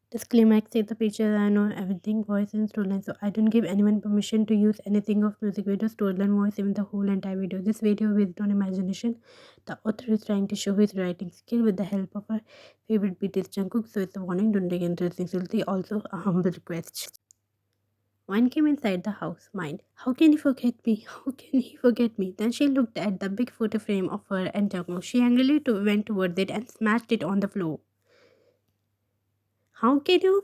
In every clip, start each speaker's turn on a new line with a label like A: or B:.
A: Disclaimer: accept the picture and or everything voice in storyline, so I don't give anyone permission to use anything of music video, storyline, voice, even the whole entire video. This video is based on imagination. The author is trying to show his writing skill with the help of her favorite BTS Jungkook, so it's a warning, don't take anything silly. Also, a humble request. One came inside the house, mind. How can he forget me? How can he forget me? Then she looked at the big photo frame of her and Jungkook. She angrily went towards it and smashed it on the floor. How can you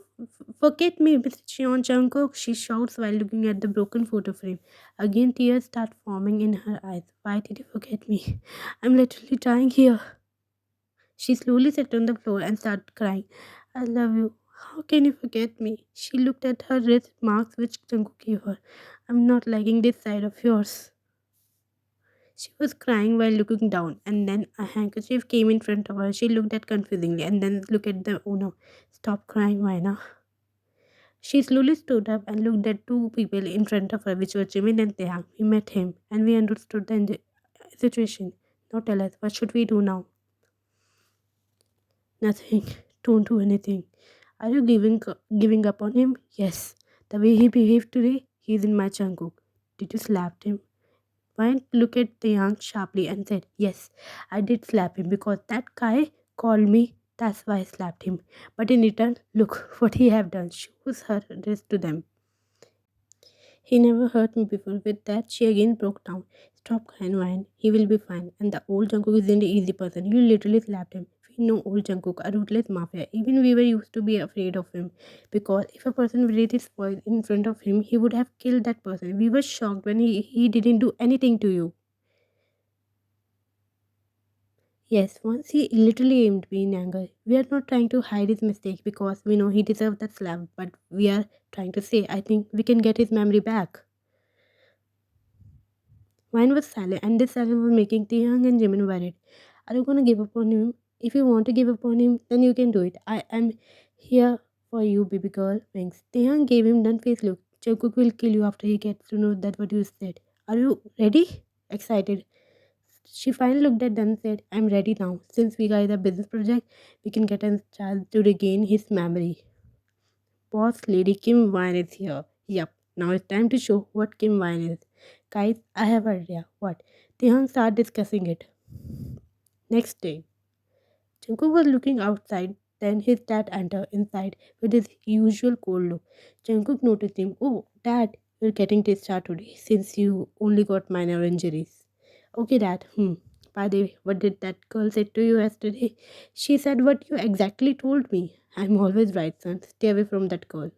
A: forget me, Mr. Cheon Jungkook? She shouts while looking at the broken photo frame. Again, tears start forming in her eyes. Why did you forget me? I'm literally dying here. She slowly sat on the floor and started crying. I love you. How can you forget me? She looked at her wrist marks which Jungkook gave her. I'm not liking this side of yours. She was crying while looking down, and then a handkerchief came in front of her. She looked at confusingly and then looked at the owner. Stop crying, Vaina. She slowly stood up and looked at two people in front of her, which were Jimin and Taeyang. We met him, and we understood the situation. Now tell us, what should we do now? Nothing. Don't do anything. Are you giving up on him? Yes. The way he behaved today, he's in my Jungkook. Did you slap him? Wayne looked at the young sharply and said, yes, I did slap him because that guy called me. That's why I slapped him. But in return, look what he have done. Shows her wrist to them. He never hurt me before. With that, she again broke down. Stop crying, Ryan. He will be fine. And the old Jungkook isn't an easy person. You literally slapped him. We know old Jungkook, a ruthless mafia. Even we were used to be afraid of him. Because if a person raised his voice in front of him, he would have killed that person. We were shocked when he didn't do anything to you. Yes, once he literally aimed me in anger. We are not trying to hide his mistake because we know he deserved that slap. But we are trying to say, I think we can get his memory back. Mine was silent, and this silence was making Taeyang and Jimin worried. Are you gonna give up on him? If you want to give up on him, then you can do it. I am here for you, baby girl. Thanks. Taeyang gave him done face look. Jungkook will kill you after he gets to know that what you said. Are you ready? Excited. She finally looked at them and said, I'm ready now. Since we got a business project, we can get a chance to regain his memory. Boss lady Kim Wine is here. Yup, now it's time to show what Kim Wine is. Guys, I have an idea. What? Tihan started discussing it. Next day, Jungkook was looking outside. Then his dad entered inside with his usual cold look. Jungkook noticed him. Oh, dad, you're getting discharged today since you only got minor injuries. Okay, dad. By the way, what did that girl say to you yesterday? She said what you exactly told me. I'm always right, son. Stay away from that girl.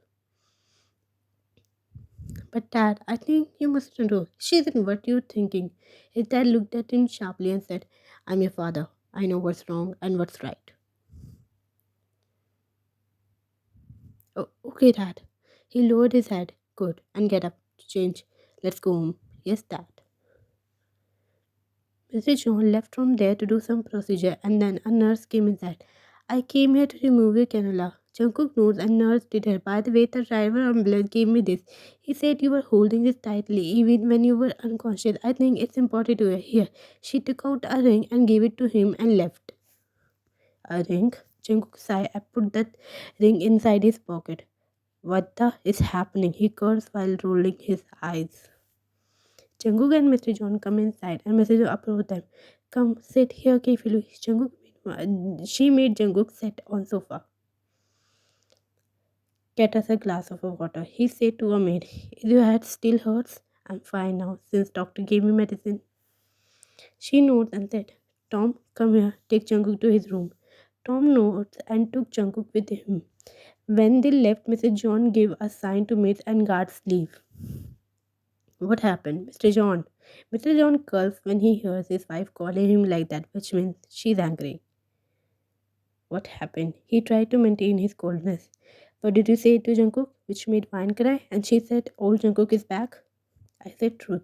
A: But dad, I think you must know. She isn't what you're thinking. His dad looked at him sharply and said, I'm your father. I know what's wrong and what's right. Oh, okay, dad. He lowered his head. Good. And get up to change. Let's go home. Yes, dad. Mr. John left from there to do some procedure and then a nurse came inside. I came here to remove your cannula. Jungkook knows and nurse did her. By the way, the driver ambulance gave me this. He said you were holding this tightly even when you were unconscious. I think it's important to hear. She took out a ring and gave it to him and left. A ring? Jungkook sighed and put that ring inside his pocket. What the is happening? He cursed while rolling his eyes. Jungkook and Mr. John come inside and Mr. John approached them. Come, sit here carefully. She made Jungkook sit on sofa. Get us a glass of water, he said to a maid. Is your head still hurts? I'm fine now since doctor gave me medicine. She nods and said, Tom, come here, take Jungkook to his room. Tom nods and took Jungkook with him. When they left, Mr. John gave a sign to maids and guards leave. What happened, Mr. John? Mr. John gulps when he hears his wife calling him like that, which means she's angry. What happened? He tried to maintain his coldness. What did you say to Jungkook? Which made Vine cry? And she said, old Jungkook is back? I said truth.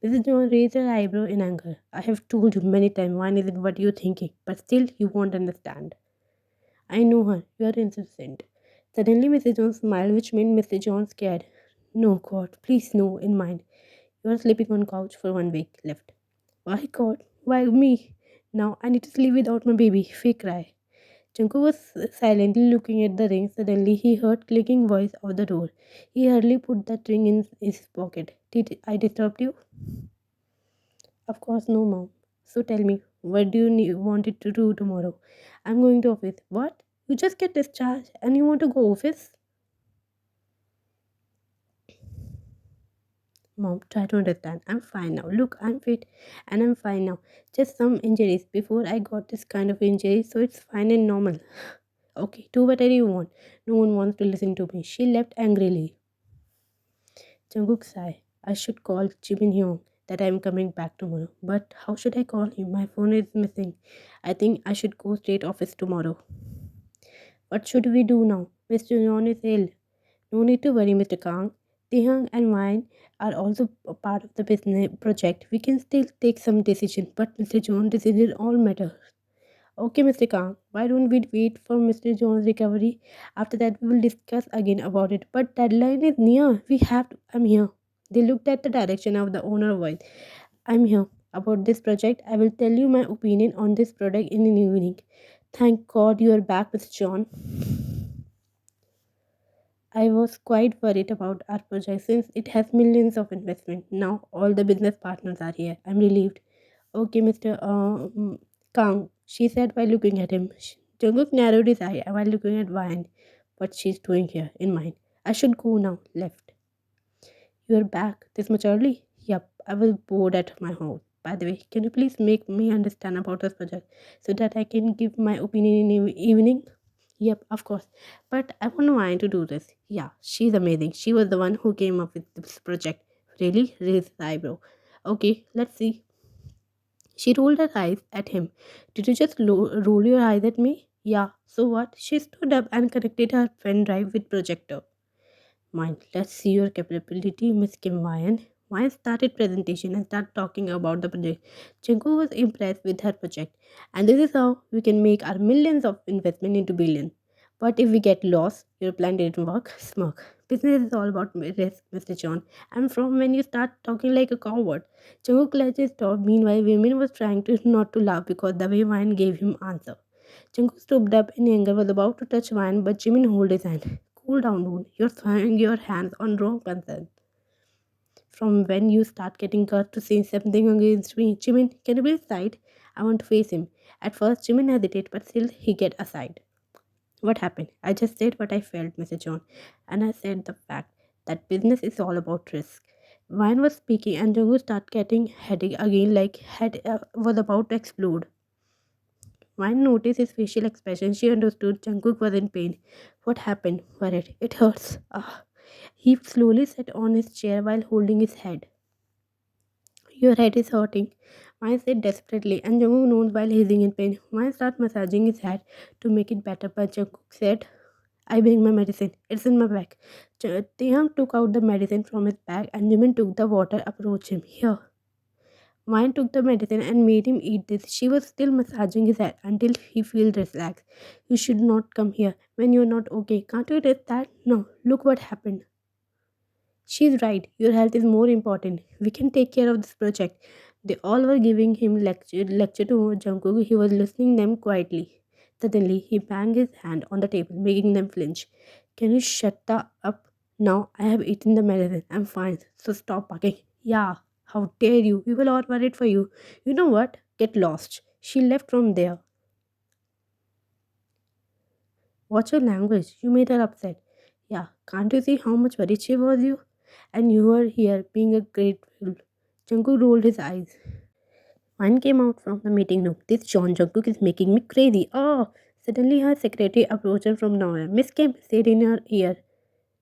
A: Mrs. John raised her eyebrow in anger. I have told you many times Vine isn't what you're thinking, but still you won't understand. I know her. You are innocent. Suddenly Mrs. John smiled, which made Mr. John scared. No, God, please no, in mind. You are sleeping on couch for 1 week left. Why God? Why me? Now I need to sleep without my baby. Fake cry. Jungkook was silently looking at the ring. Suddenly, he heard clicking voice of the door. He hurriedly put that ring in his pocket. Did I disturb you? Of course, no, mom. So tell me, what do you want it to do tomorrow? I'm going to office. What? You just get discharged and you want to go office? Mom, try to understand. I'm fine now. Look, I'm fit and I'm fine now. Just some injuries. Before I got this kind of injury, so it's fine and normal. Okay, do whatever you want. No one wants to listen to me. She left angrily. Jungkook sighed. I should call Jimin Hyung that I'm coming back tomorrow. But how should I call him? My phone is missing. I think I should go straight office tomorrow. What should we do now? Mr. John is ill. No need to worry, Mr. Kang. Tihang and mine are also a part of the business project. We can still take some decision, but Mr. John decision all matter. Okay, Mr. Kang, why don't we wait for Mr. John's recovery? After that, we will discuss again about it. But deadline is near. We have to. I'm here. They looked at the direction of the owner voice. I'm here. About this project, I will tell you my opinion on this product in an evening. Thank God you are back, Mr. John. I was quite worried about our project since it has millions of investment. Now all the business partners are here. I'm relieved. Okay, Mr. Kang, she said while looking at him. Jungkook narrowed his eye while looking at Vine. What she's doing here in mind. I should go now. Left. You're back this much early? Yup, I was bored at my house. By the way, can you please make me understand about this project so that I can give my opinion in the evening? Yep, of course. But I want Ryan to do this. Yeah, she's amazing. She was the one who came up with this project. Really? Raised his eyebrow. Okay, let's see. She rolled her eyes at him. Did you just roll your eyes at me? Yeah. So what? She stood up and connected her pen drive with projector. Mind, let's see your capability, Miss Kim Ryan. Ryan started presentation and started talking about the project. Chinko was impressed with her project. And this is how we can make our millions of investment into billion. But if we get lost, your plan didn't work, smirk. Business is all about risk, Mr. John. And from when you start talking like a coward. Chinko clutched his top. Meanwhile, women was trying to not to laugh because the way Ryan gave him answer. Chinko stooped up in anger, was about to touch Ryan, but Jimin held his hand. Cool down, dude. You're throwing your hands on wrong person. From when you start getting cut to say something against me, Jimin, can you please side? I want to face him. At first, Jimin hesitated, but still he get aside. What happened? I just said what I felt, Mr. John, and I said the fact that business is all about risk. Ryan was speaking, and Jungkook started getting headache again, like head was about to explode. Ryan noticed his facial expression. She understood Jungkook was in pain. What happened? Worried. It hurts. Ah. He slowly sat on his chair while holding his head. Your head is hurting. Ryan said desperately, and Jungkook nodded while hissing in pain. Ryan started massaging his head to make it better, but Jungkook said, I bring my medicine. It's in my bag. Taeyang took out the medicine from his bag, and Jimin took the water, approached him. Here. Ryan took the medicine and made him eat this. She was still massaging his head until he feels relaxed. You should not come here when you're not okay. Can't you read that? No. Look what happened. She's right. Your health is more important. We can take care of this project. They all were giving him lecture to Jungkook. He was listening them quietly. Suddenly, he banged his hand on the table, making them flinch. Can you shut the up now? I have eaten the medicine. I'm fine. So stop barking. Yeah. How dare you? We will all worried for you. You know what? Get lost. She left from there. Watch your language. You made her upset. Yeah, can't you see how much worried she was you? And you were here being a grateful. Jungkook rolled his eyes. One came out from the meeting room. This John Jungkook is making me crazy. Oh! Suddenly her secretary approached her from nowhere. Miss Kim said in her ear.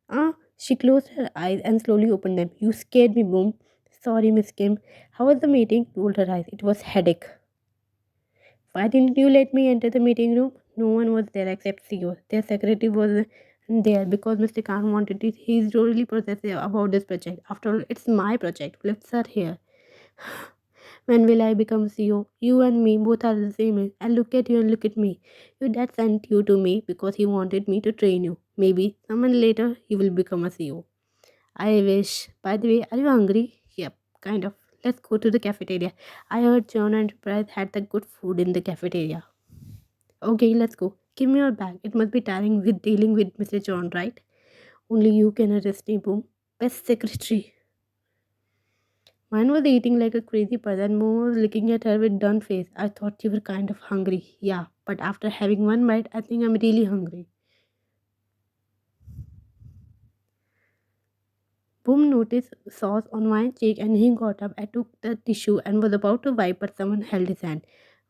A: Ah! She closed her eyes and slowly opened them. You scared me, boom. Sorry, Miss Kim. How was the meeting? Rolled her eyes. It was headache. Why didn't you let me enter the meeting room? No one was there except CEO. Their secretary was there because Mr. Khan wanted it. He's really possessive about this project. After all, it's my project. Let's start here. When will I become CEO? You and me both are the same age. And look at you and look at me. Your dad sent you to me because he wanted me to train you. Maybe someone later he will become a CEO. I wish. By the way, are you hungry? Yep, kind of. Let's go to the cafeteria. I heard John Enterprise had the good food in the cafeteria. Okay, let's go. Give me your bag. It must be tiring with dealing with Mr. John, right? Only you can arrest me, Boom. Best secretary. Mine was eating like a crazy person. Momo was looking at her with done face. I thought you were kind of hungry. Yeah, but after having one bite, I think I'm really hungry. Boom noticed sauce on my cheek and he got up. I took the tissue and was about to wipe, but someone held his hand.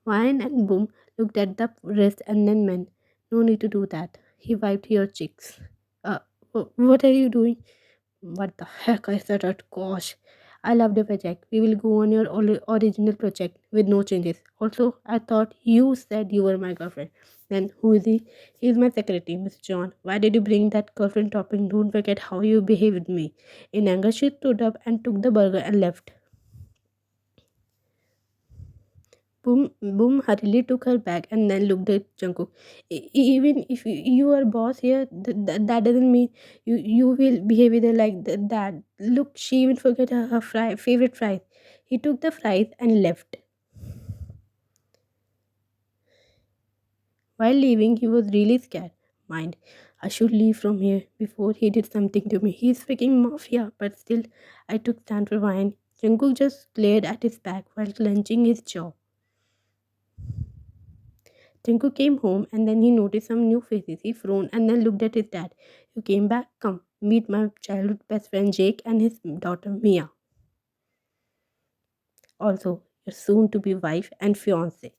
A: Wine and Boom looked at the wrist and then meant, no need to do that. He wiped your cheeks. Uh, what are you doing? What the heck? I stuttered. Gosh, I loved your project. We will go on your original project with no changes. Also, I thought you said you were my girlfriend. Then who is he? He's my secretary, Miss John. Why did you bring that girlfriend topping? Don't forget how you behaved with me. In anger, she stood up and took the burger and left. Boom hurriedly took her bag and then looked at Jungkook. Even if you are boss here, that doesn't mean you will behave with her like that. Look, she even forgot her favorite fries. He took the fries and left. While leaving, he was really scared. Mind, I should leave from here before he did something to me. He's freaking mafia, but still, I took stand for wine. Jungkook just glared at his back while clenching his jaw. Tinku came home and then he noticed some new faces. He frowned and then looked at his dad. You came back? Come, meet my childhood best friend Jake and his daughter Mia. Also, your soon to be wife and fiance.